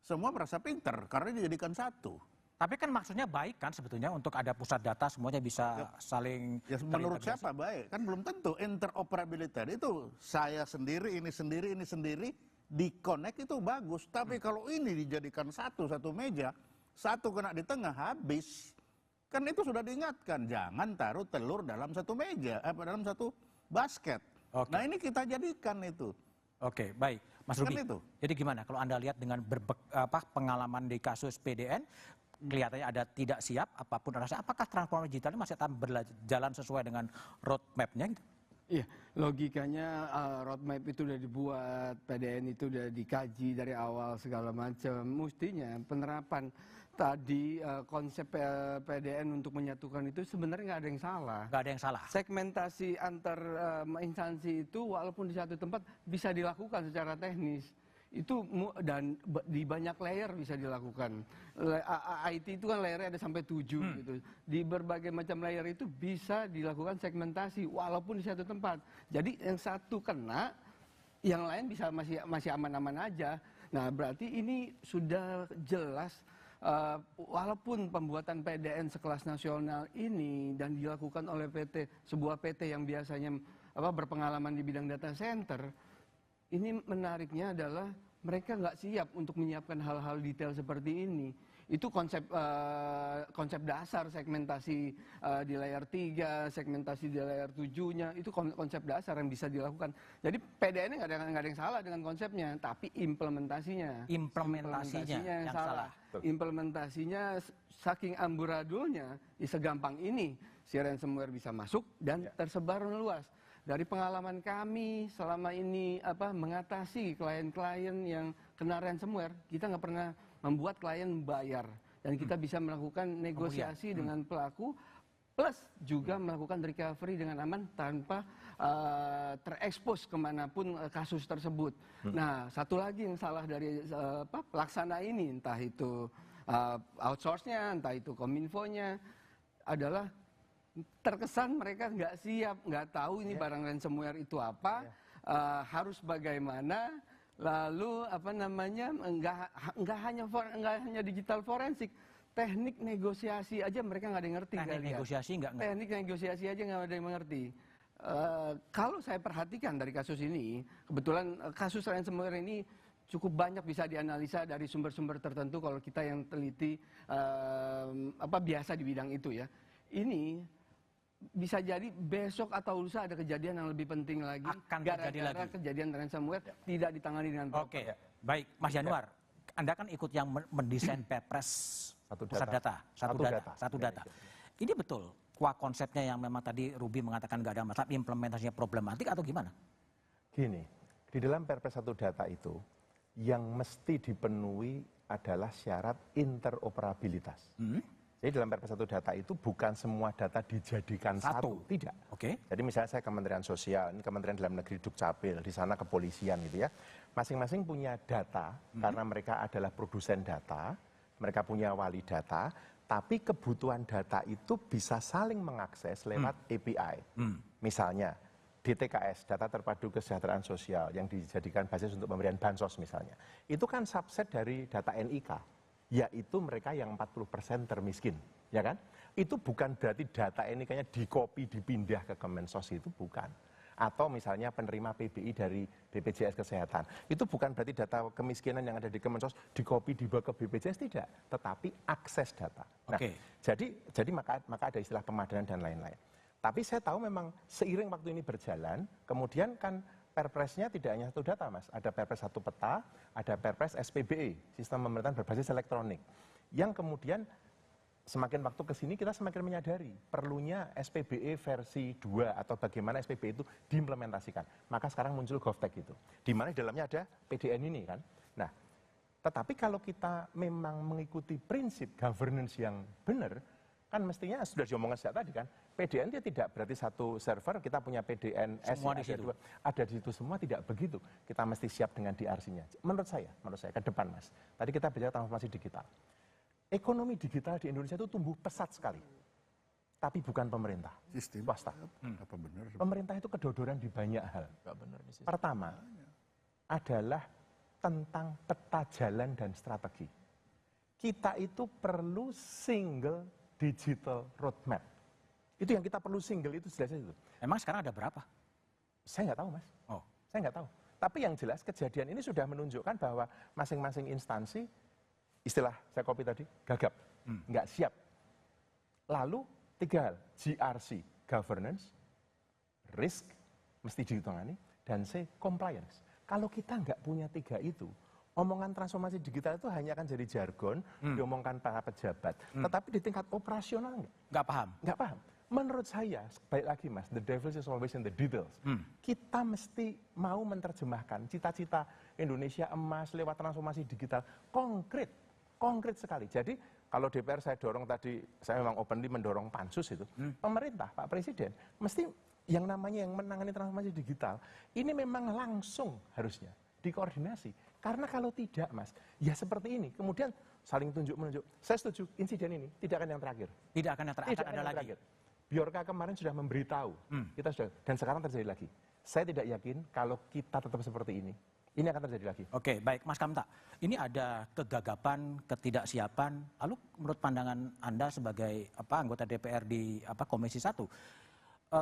semua merasa pinter karena dijadikan satu. Tapi kan maksudnya baik kan sebetulnya untuk ada pusat data semuanya bisa saling menurut siapa baik? Kan belum tentu. Interoperability itu saya sendiri, ini sendiri, di-connect itu bagus. Tapi kalau ini dijadikan satu meja, satu kena di tengah habis. Kan itu sudah diingatkan, jangan taruh telur dalam satu meja, dalam satu basket. Nah ini kita jadikan itu. Oke, baik. Mas Ruby, itu. jadi gimana kalau Anda lihat dengan pengalaman di kasus PDN, kelihatannya ada tidak siap, apapun rasanya, apakah transformasi digital ini masih akan berjalan sesuai dengan roadmap-nya? Iya, logikanya roadmap itu udah dibuat, PDN itu udah dikaji dari awal segala macam. Mestinya penerapan tadi konsep PDN untuk menyatukan itu sebenarnya nggak ada yang salah. Nggak ada yang salah. Segmentasi antar instansi itu walaupun di satu tempat bisa dilakukan secara teknis. Itu dan di banyak layer bisa dilakukan. IT itu kan layernya ada sampai 7 gitu. Di berbagai macam layer itu bisa dilakukan segmentasi walaupun di satu tempat. Jadi yang satu kena, yang lain bisa masih aman-aman aja. Nah, berarti ini sudah jelas walaupun pembuatan PDN sekelas nasional ini dan dilakukan oleh sebuah PT yang biasanya berpengalaman di bidang data center. Ini menariknya adalah mereka nggak siap untuk menyiapkan hal-hal detail seperti ini. Itu konsep dasar segmentasi di layar 3, segmentasi di layar 7-nya, itu konsep dasar yang bisa dilakukan. Jadi PDN nggak ada yang salah dengan konsepnya, tapi implementasinya yang salah. Implementasinya saking amburadulnya, segampang ini si ransomware bisa masuk dan tersebar luas. Dari pengalaman kami selama ini mengatasi klien-klien yang kena ransomware, kita nggak pernah membuat klien bayar dan kita bisa melakukan negosiasi dengan pelaku plus juga melakukan recovery dengan aman tanpa terekspos kemanapun kasus tersebut. Nah, satu lagi yang salah dari pelaksana ini, entah itu outsource-nya, entah itu Kominfo-nya, adalah terkesan mereka nggak siap, nggak tahu ini barang ransomware itu apa, harus bagaimana, lalu nggak hanya digital forensik, teknik negosiasi aja mereka nggak ada yang ngerti. Teknik negosiasi aja nggak ada yang mengerti. Kalau saya perhatikan dari kasus ini, kebetulan kasus ransomware ini cukup banyak bisa dianalisa dari sumber-sumber tertentu kalau kita yang teliti biasa di bidang itu ya. Ini bisa jadi besok atau lusa ada kejadian yang lebih penting lagi. Akan terjadi lagi. Kejadian ransomware tidak ditangani dengan proper. Oke, baik Mas Januar. Anda kan ikut yang mendesain Perpres pusat data, satu data. Ini betul konsepnya yang memang tadi Ruby mengatakan nggak ada masalah, implementasinya problematik atau gimana? Gini, di dalam Perpres satu data itu yang mesti dipenuhi adalah syarat interoperabilitas. Jadi dalam Perpres satu data itu bukan semua data dijadikan satu, tidak. Oke. Jadi misalnya saya Kementerian Sosial, ini Kementerian Dalam Negeri Dukcapil, di sana kepolisian gitu ya. Masing-masing punya data karena mereka adalah produsen data, mereka punya wali data, tapi kebutuhan data itu bisa saling mengakses lewat API. Misalnya DTKS, Data Terpadu Kesejahteraan Sosial, yang dijadikan basis untuk pemberian bansos misalnya. Itu kan subset dari data NIK. Yaitu mereka yang 40% termiskin, ya kan? Itu bukan berarti data NIK-nya dikopi, dipindah ke Kemensos, itu bukan. Atau misalnya penerima PBI dari BPJS Kesehatan, itu bukan berarti data kemiskinan yang ada di Kemensos dikopi, dibawa ke BPJS, tidak. Tetapi akses data. Nah, jadi maka ada istilah pemadanan dan lain-lain. Tapi saya tahu memang seiring waktu ini berjalan, kemudian kan Perpresnya tidak hanya satu data, Mas. Ada Perpres satu peta, ada Perpres SPBE, Sistem Pemerintahan Berbasis Elektronik. Yang kemudian semakin waktu ke sini kita semakin menyadari perlunya SPBE versi 2 atau bagaimana SPBE itu diimplementasikan. Maka sekarang muncul GovTech itu. Di mana di dalamnya ada PDN ini kan. Nah, tetapi kalau kita memang mengikuti prinsip governance yang benar, kan mestinya sudah diomongkan sejak tadi kan, PDN dia tidak berarti satu server, kita punya PDN semua di situ. Ada di situ semua, tidak begitu. Kita mesti siap dengan DRC-nya. Menurut saya ke depan Mas. Tadi kita bicara transformasi digital. Ekonomi digital di Indonesia itu tumbuh pesat sekali. Tapi bukan pemerintah, swasta. Apa benar? Pemerintah itu kedodoran di banyak hal. Pertama adalah tentang peta jalan dan strategi. Kita itu perlu single digital roadmap. Itu yang kita perlu single itu jelas itu. Emang sekarang ada berapa? Saya nggak tahu, Mas. Oh. Saya nggak tahu. Tapi yang jelas kejadian ini sudah menunjukkan bahwa masing-masing instansi, istilah saya copy tadi, gagap, nggak siap. Lalu 3 hal, GRC, governance, risk, mesti ditangani, dan C, compliance. Kalau kita nggak punya 3 itu, omongan transformasi digital itu hanya akan jadi jargon, diomongkan para pejabat. Tetapi di tingkat operasional nggak paham. Nggak paham. Menurut saya, baik lagi Mas, the devil is always in the details. Kita mesti mau menerjemahkan cita-cita Indonesia emas lewat transformasi digital konkret sekali. Jadi kalau DPR saya dorong tadi, saya memang openly mendorong pansus itu, pemerintah, Pak Presiden, mesti yang namanya yang menangani transformasi digital, ini memang langsung harusnya dikoordinasi. Karena kalau tidak, Mas, ya seperti ini. Kemudian saling tunjuk-menunjuk. Saya setuju, insiden ini tidak akan yang terakhir. Tidak akan yang terakhir, akan ada lagi. Terakhir. Biorka kemarin sudah memberitahu, kita sudah, dan sekarang terjadi lagi. Saya tidak yakin kalau kita tetap seperti ini akan terjadi lagi. Oke, baik Mas Kamta. Ini ada kegagapan, ketidaksiapan. Lalu menurut pandangan Anda sebagai anggota DPR di Komisi 1,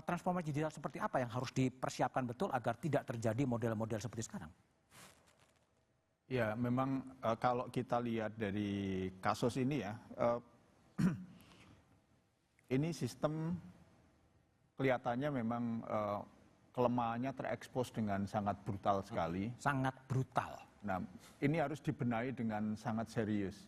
transformasi digital seperti apa yang harus dipersiapkan betul agar tidak terjadi model-model seperti sekarang? Ya, memang kalau kita lihat dari kasus ini ya, ini sistem kelihatannya memang kelemahannya terekspos dengan sangat brutal sekali. Sangat brutal. Nah, ini harus dibenahi dengan sangat serius.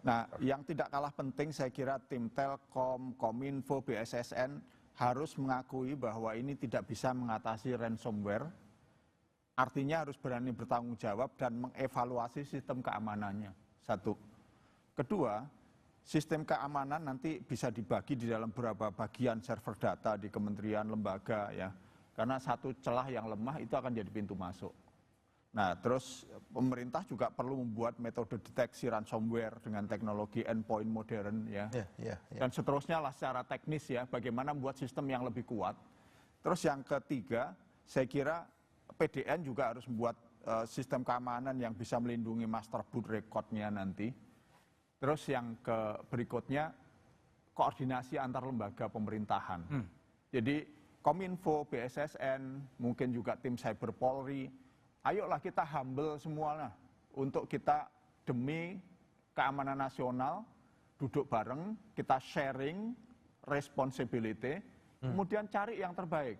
Nah, yang tidak kalah penting saya kira tim Telkom, Kominfo, BSSN harus mengakui bahwa ini tidak bisa mengatasi ransomware. Artinya harus berani bertanggung jawab dan mengevaluasi sistem keamanannya. 1. Kedua, sistem keamanan nanti bisa dibagi di dalam beberapa bagian server data di kementerian, lembaga ya. Karena satu celah yang lemah itu akan jadi pintu masuk. Nah, terus pemerintah juga perlu membuat metode deteksi ransomware dengan teknologi endpoint modern ya. Dan seterusnya lah secara teknis ya, bagaimana membuat sistem yang lebih kuat. Terus yang ketiga, saya kira PDN juga harus membuat sistem keamanan yang bisa melindungi master boot record-nya nanti. Terus yang berikutnya, koordinasi antar lembaga pemerintahan. Jadi Kominfo, BSSN, mungkin juga tim Cyber Polri, ayolah kita humble semua lah untuk kita demi keamanan nasional, duduk bareng, kita sharing responsibility, kemudian cari yang terbaik.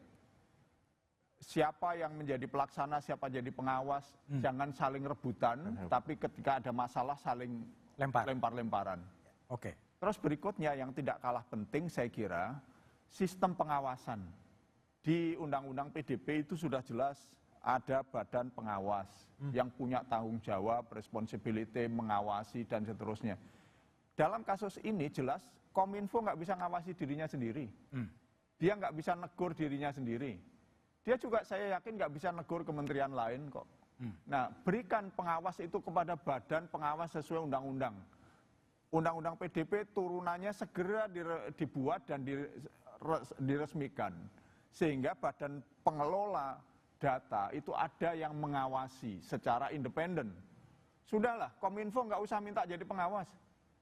Siapa yang menjadi pelaksana, siapa jadi pengawas, jangan saling rebutan, tapi ketika ada masalah saling lempar-lemparan. Oke. Terus berikutnya yang tidak kalah penting saya kira, sistem pengawasan. Di Undang-Undang PDP itu sudah jelas ada badan pengawas yang punya tanggung jawab, responsibility, mengawasi, dan seterusnya. Dalam kasus ini jelas Kominfo nggak bisa ngawasi dirinya sendiri. Dia nggak bisa negur dirinya sendiri. Dia juga saya yakin nggak bisa negur kementerian lain kok. Nah, berikan pengawas itu kepada badan pengawas sesuai undang-undang. Undang-undang PDP turunannya segera dibuat dan diresmikan. Sehingga badan pengelola data itu ada yang mengawasi secara independen. Sudahlah, Kominfo nggak usah minta jadi pengawas.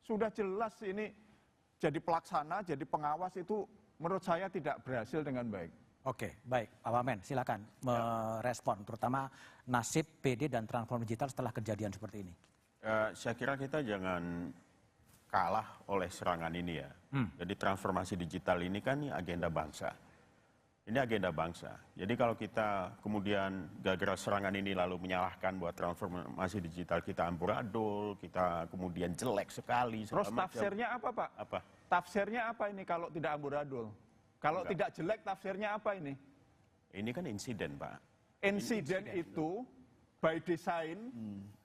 Sudah jelas ini jadi pelaksana, jadi pengawas itu menurut saya tidak berhasil dengan baik. Oke, baik. Pak Wamen, silakan merespon, terutama nasib PD dan transformasi digital setelah kejadian seperti ini. Saya kira kita jangan kalah oleh serangan ini ya. Jadi transformasi digital ini kan agenda bangsa. Ini agenda bangsa. Jadi kalau kita kemudian gara-gara serangan ini lalu menyalahkan buat transformasi digital kita amburadul, kita kemudian jelek sekali. Terus tafsirnya apa Pak? Apa? Tafsirnya apa ini kalau tidak amburadul? Kalau tidak jelek tafsirnya apa ini? Ini kan insiden Pak. Insiden itu by design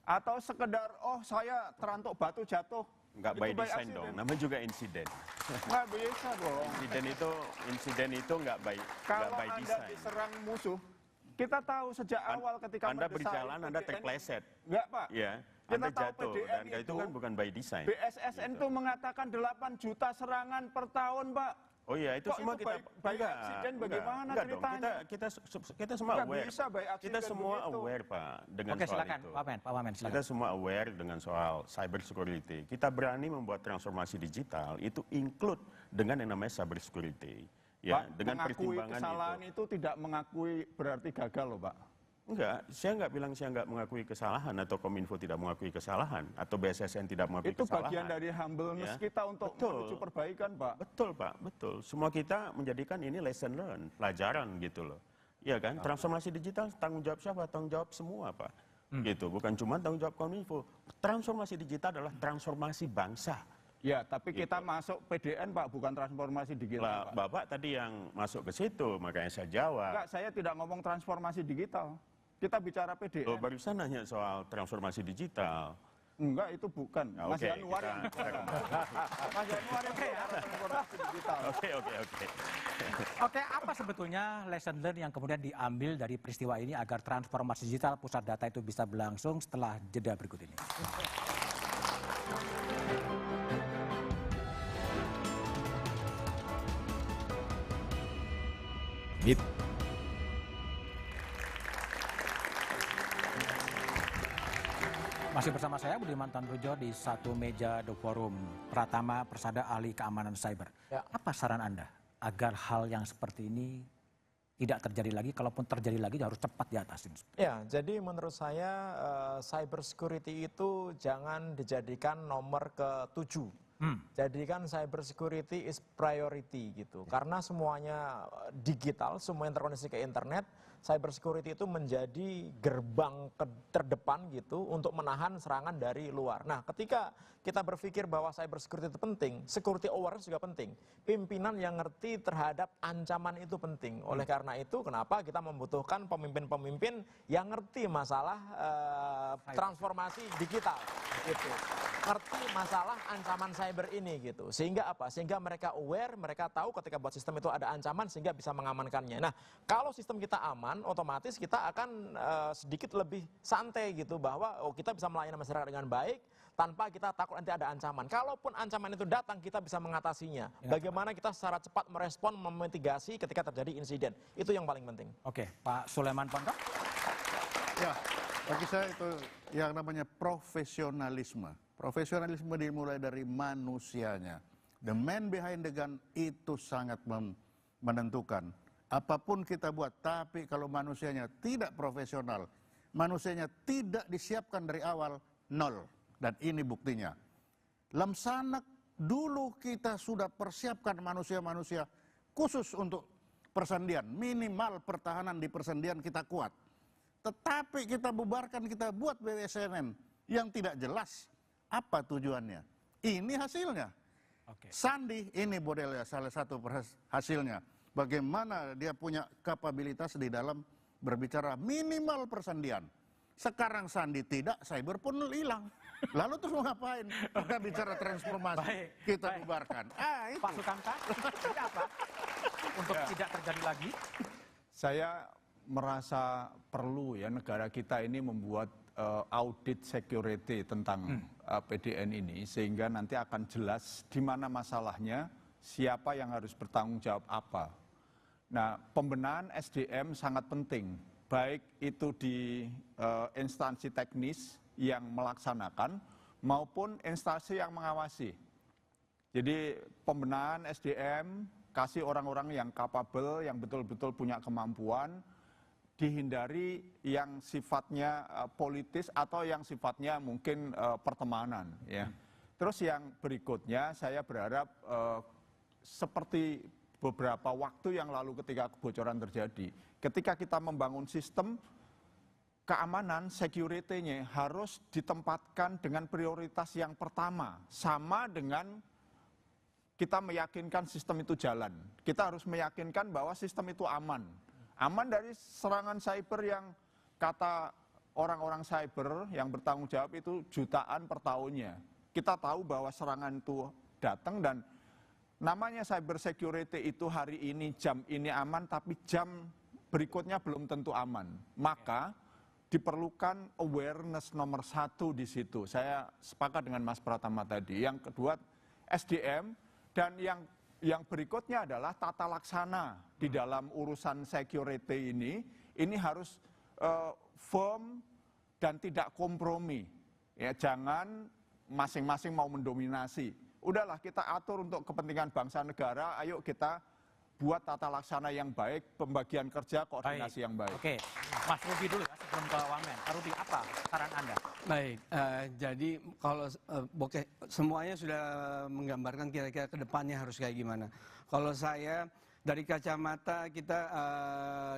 atau sekedar oh saya terantuk batu jatuh. Enggak by design dong, namanya juga insiden. Nggak bisa dong. Insiden itu nggak by design. Kalau Anda diserang musuh, kita tahu sejak awal ketika Anda berjalan, Anda terpleset. Enggak Pak. Iya, Kita Anda tahu jatuh, PDN dan itu kan bukan by design. BSSN itu mengatakan 8 juta serangan per tahun Pak. Oh iya, itu kok semua itu kita by accident bagaimana ceritanya? Kita semua Nggak aware. bisa by accident Kita semua begitu. aware Pak dengan Oke, soal silakan, itu. Pak Wamen, silakan. Kita semua aware dengan soal cyber security. Kita berani membuat transformasi digital itu include dengan yang namanya cyber security. Ya, Pak, dengan mengakui pertimbangan kesalahan itu tidak mengakui berarti gagal loh Pak. Enggak, saya nggak bilang saya nggak mengakui kesalahan atau Kominfo tidak mengakui kesalahan atau BSSN tidak mengakui Itu kesalahan. bagian dari humbleness Ya. kita untuk menuju perbaikan Pak. Betul Pak, betul. Semua kita menjadikan ini lesson learn, pelajaran gitu loh. Iya kan? Transformasi digital tanggung jawab siapa? Tanggung jawab semua Pak. Gitu, bukan cuma tanggung jawab Kominfo. Transformasi digital adalah transformasi bangsa. Ya, tapi kita masuk PDN Pak, bukan transformasi digital Pak. Bapak tadi yang masuk ke situ, makanya saya jawab. Enggak, saya tidak ngomong transformasi digital. Kita bicara PDN. Loh, barusan nanya soal transformasi digital. Enggak, itu bukan. Ya, Mas oke, Januar yang Mas Januar yang transformasi digital. Oke. Oke, apa sebetulnya lesson learn yang kemudian diambil dari peristiwa ini agar transformasi digital pusat data itu bisa berlangsung setelah jeda berikut ini? Masih bersama saya Budiman Tanrujo di satu meja The Forum. Pratama Persada, ahli keamanan cyber. Ya. Apa saran Anda agar hal yang seperti ini tidak terjadi lagi, kalaupun terjadi lagi harus cepat diatasin? Ya, jadi menurut saya cyber security itu jangan dijadikan nomor ke-7. Jadikan cyber security is priority gitu. Karena semuanya digital, semua yang terkoneksi ke internet, cyber security itu menjadi gerbang terdepan gitu untuk menahan serangan dari luar. Nah, ketika kita berpikir bahwa cyber security itu penting, security awareness juga penting. Pimpinan yang ngerti terhadap ancaman itu penting. Oleh karena itu, kenapa kita membutuhkan pemimpin-pemimpin yang ngerti masalah transformasi digital gitu. Ngerti masalah ancaman cyber ini gitu. Sehingga apa? Sehingga mereka aware, mereka tahu ketika buat sistem itu ada ancaman sehingga bisa mengamankannya. Nah, kalau sistem kita aman, otomatis kita akan sedikit lebih santai gitu bahwa kita bisa melayani masyarakat dengan baik tanpa kita takut nanti ada ancaman. Kalaupun ancaman itu datang, kita bisa mengatasinya. Bagaimana kita secara cepat merespon, memitigasi ketika terjadi insiden. Itu yang paling penting. Oke, Pak Sulaiman Pondok. Ya, bagi saya itu yang namanya profesionalisme. Profesionalisme dimulai dari manusianya. The man behind the gun itu sangat menentukan. Apapun kita buat, tapi kalau manusianya tidak profesional, manusianya tidak disiapkan dari awal, nol. Dan ini buktinya. Lamsanak dulu kita sudah persiapkan manusia-manusia khusus untuk persendian, minimal pertahanan di persendian kita kuat. Tetapi kita bubarkan, kita buat BWSNM yang tidak jelas apa tujuannya. Ini hasilnya. Sandi ini modelnya salah satu hasilnya. Bagaimana dia punya kapabilitas di dalam berbicara minimal persendian. Sekarang Sandi tidak, cyber pun hilang. Lalu terus mau ngapain? Kita bicara transformasi, kita bubarkan. Itu. Pak Sukamta, ini apa? Untuk tidak terjadi lagi? Saya merasa perlu ya negara kita ini membuat audit security tentang PDN ini, sehingga nanti akan jelas di mana masalahnya, siapa yang harus bertanggung jawab apa. Nah, pembenahan SDM sangat penting, baik itu di instansi teknis yang melaksanakan maupun instansi yang mengawasi. Jadi pembenahan SDM, kasih orang-orang yang capable, yang betul-betul punya kemampuan, dihindari yang sifatnya politis atau yang sifatnya mungkin pertemanan. Ya. Terus yang berikutnya saya berharap seperti beberapa waktu yang lalu ketika kebocoran terjadi, ketika kita membangun sistem keamanan, security-nya harus ditempatkan dengan prioritas yang pertama, sama dengan kita meyakinkan sistem itu jalan. Kita harus meyakinkan bahwa sistem itu aman. Aman dari serangan cyber yang kata orang-orang cyber yang bertanggung jawab itu jutaan per tahunnya. Kita tahu bahwa serangan itu datang dan namanya cyber security itu hari ini jam ini aman, tapi jam berikutnya belum tentu aman. Maka diperlukan awareness nomor satu di situ. Saya sepakat dengan Mas Pratama tadi. Yang kedua SDM, dan yang berikutnya adalah tata laksana di dalam urusan security ini harus firm dan tidak kompromi. Ya, jangan masing-masing mau mendominasi. Udahlah kita atur untuk kepentingan bangsa negara, ayo kita buat tata laksana yang baik, pembagian kerja, koordinasi yang baik. Oke, Mas Ruby dulu ya sebelum ke Wamen. Pak Ruby, apa saran Anda? Baik, jadi kalau semuanya sudah menggambarkan kira-kira ke depannya harus kayak gimana. Kalau saya dari kacamata kita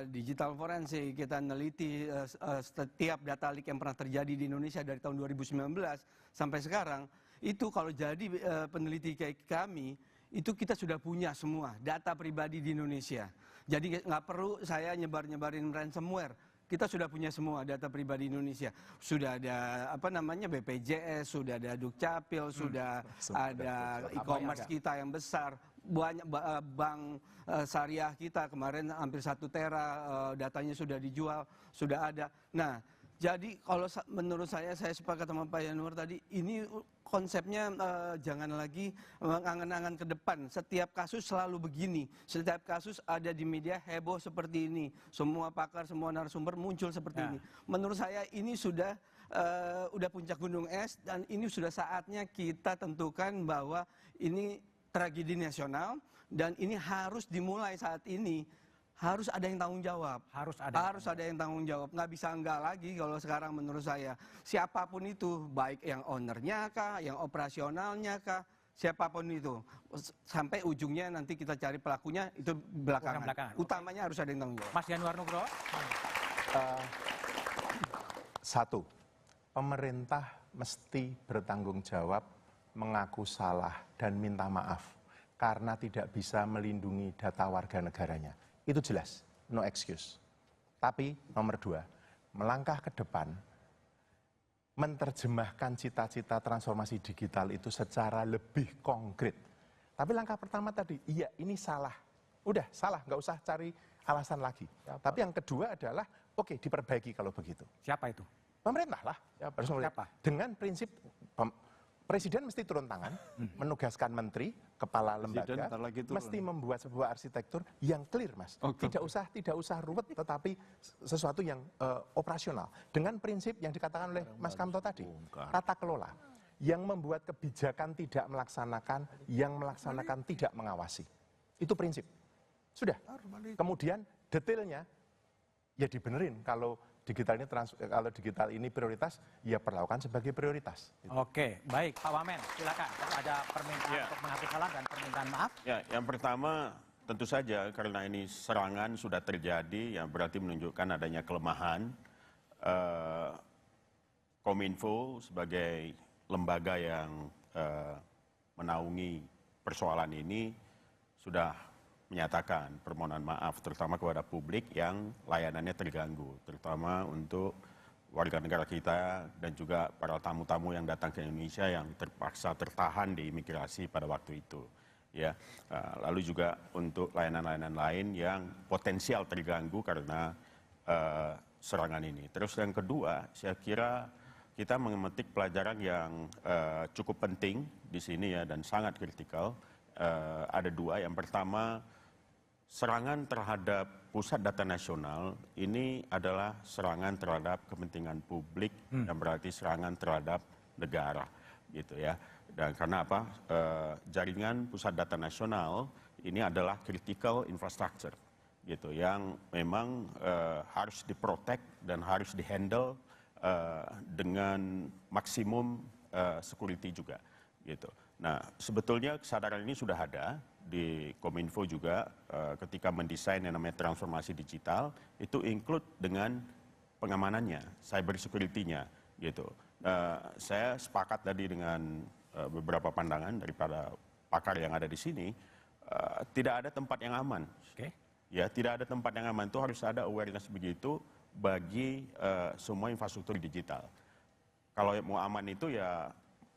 digital forensik, kita neliti setiap data leak yang pernah terjadi di Indonesia dari tahun 2019 sampai sekarang, itu kalau jadi peneliti kayak kami, itu kita sudah punya semua data pribadi di Indonesia. Jadi nggak perlu saya nyebarin ransomware. Kita sudah punya semua data pribadi Indonesia. Sudah ada BPJS, sudah ada Dukcapil, sudah ada e-commerce kita yang besar, banyak bank syariah kita kemarin hampir 1 tera datanya sudah dijual, sudah ada. Nah, jadi kalau menurut saya sepakat sama Pak Yanuar tadi, ini konsepnya jangan lagi mengangan-angan ke depan. Setiap kasus selalu begini, setiap kasus ada di media heboh seperti ini. Semua pakar, semua narasumber muncul seperti ini. Menurut saya ini sudah puncak gunung es, dan ini sudah saatnya kita tentukan bahwa ini tragedi nasional, dan ini harus dimulai saat ini. Harus ada yang tanggung jawab. Harus ada yang tanggung jawab. Nggak bisa enggak lagi kalau sekarang menurut saya. Siapapun itu, baik yang ownernya kah, yang operasionalnya kah, siapapun itu. Sampai ujungnya nanti kita cari pelakunya, itu belakangan. Utamanya harus ada yang tanggung jawab. Mas Yanuar Nugroho? Satu, pemerintah mesti bertanggung jawab, mengaku salah dan minta maaf karena tidak bisa melindungi data warga negaranya. Itu jelas, no excuse. Tapi nomor 2, melangkah ke depan, menerjemahkan cita-cita transformasi digital itu secara lebih konkret. Tapi langkah pertama tadi, iya ini salah. Udah salah, nggak usah cari alasan lagi. Tapi yang kedua adalah, oke, diperbaiki kalau begitu. Siapa itu? Pemerintah lah. Siapa? Dengan prinsip Presiden mesti turun tangan, menugaskan menteri, kepala lembaga, mesti membuat sebuah arsitektur yang clear, Mas. Tidak usah ruwet, tetapi sesuatu yang operasional. Dengan prinsip yang dikatakan oleh Mas Kamto tadi, tata kelola. Yang membuat kebijakan tidak melaksanakan, yang melaksanakan tidak mengawasi. Itu prinsip. Sudah. Kemudian detailnya, ya dibenerin kalau digital ini prioritas, ya perlakukan sebagai prioritas. Gitu. Oke, baik Pak Wamen, silakan. Kalau ada permintaan untuk mengaku salah dan permintaan maaf. Ya, yang pertama tentu saja karena ini serangan sudah terjadi, yang berarti menunjukkan adanya kelemahan. Kominfo sebagai lembaga yang menaungi persoalan ini sudah menyatakan permohonan maaf terutama kepada publik yang layanannya terganggu, terutama untuk warga negara kita dan juga para tamu-tamu yang datang ke Indonesia yang terpaksa tertahan di imigrasi pada waktu itu. Ya, lalu juga untuk layanan-layanan lain yang potensial terganggu karena serangan ini. Terus yang kedua, saya kira kita memetik pelajaran yang cukup penting di sini ya dan sangat kritikal. Ada dua. Yang pertama, serangan terhadap pusat data nasional ini adalah serangan terhadap kepentingan publik yang berarti serangan terhadap negara, gitu ya. Dan karena apa? Jaringan pusat data nasional ini adalah critical infrastructure, gitu, yang memang harus diprotek dan harus dihandle dengan maksimum security juga, gitu. Nah, sebetulnya kesadaran ini sudah ada di Kominfo juga ketika mendesain yang namanya transformasi digital, itu include dengan pengamanannya, cyber security-nya, gitu. Saya sepakat tadi dengan beberapa pandangan daripada pakar yang ada di sini, tidak ada tempat yang aman. Ya, tidak ada tempat yang aman, itu harus ada awareness begitu bagi semua infrastruktur digital. Kalau mau aman itu ya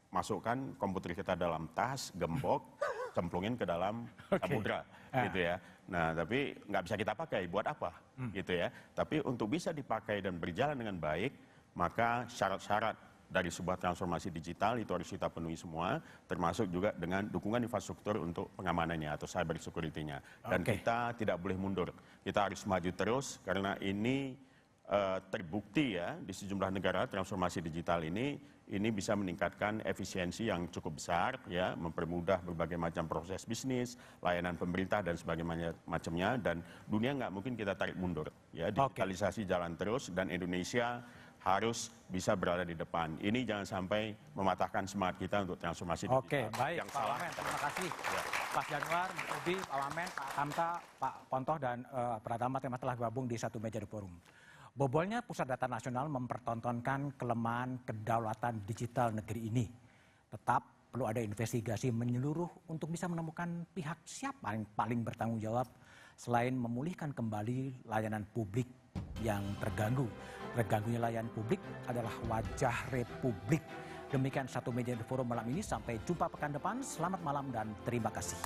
masukkan komputer kita dalam tas, gembok, cemplungin ke dalam samudra, gitu ya. Nah, tapi nggak bisa kita pakai, buat apa, gitu ya. Tapi untuk bisa dipakai dan berjalan dengan baik, maka syarat-syarat dari sebuah transformasi digital itu harus kita penuhi semua, termasuk juga dengan dukungan infrastruktur untuk pengamanannya atau cyber security-nya. Dan kita tidak boleh mundur, kita harus maju terus karena ini terbukti ya di sejumlah negara transformasi digital ini bisa meningkatkan efisiensi yang cukup besar ya, mempermudah berbagai macam proses bisnis, layanan pemerintah dan sebagainya macamnya, dan dunia nggak mungkin kita tarik mundur ya, digitalisasi jalan terus dan Indonesia harus bisa berada di depan. Ini jangan sampai mematahkan semangat kita untuk transformasi digital. Oke, baik yang Pak Wamen, terima kasih. Ya. Pak Januar, Mas Udi, Pak Wamen, Pak Hamka, Pak Pontoh dan Pratama telah gabung di satu meja di forum. Bobolnya Pusat Data Nasional mempertontonkan kelemahan kedaulatan digital negeri ini. Tetap perlu ada investigasi menyeluruh untuk bisa menemukan pihak siapa yang paling bertanggung jawab selain memulihkan kembali layanan publik yang terganggu. Terganggunya layanan publik adalah wajah Republik. Demikian satu meja di forum malam ini. Sampai jumpa pekan depan. Selamat malam dan terima kasih.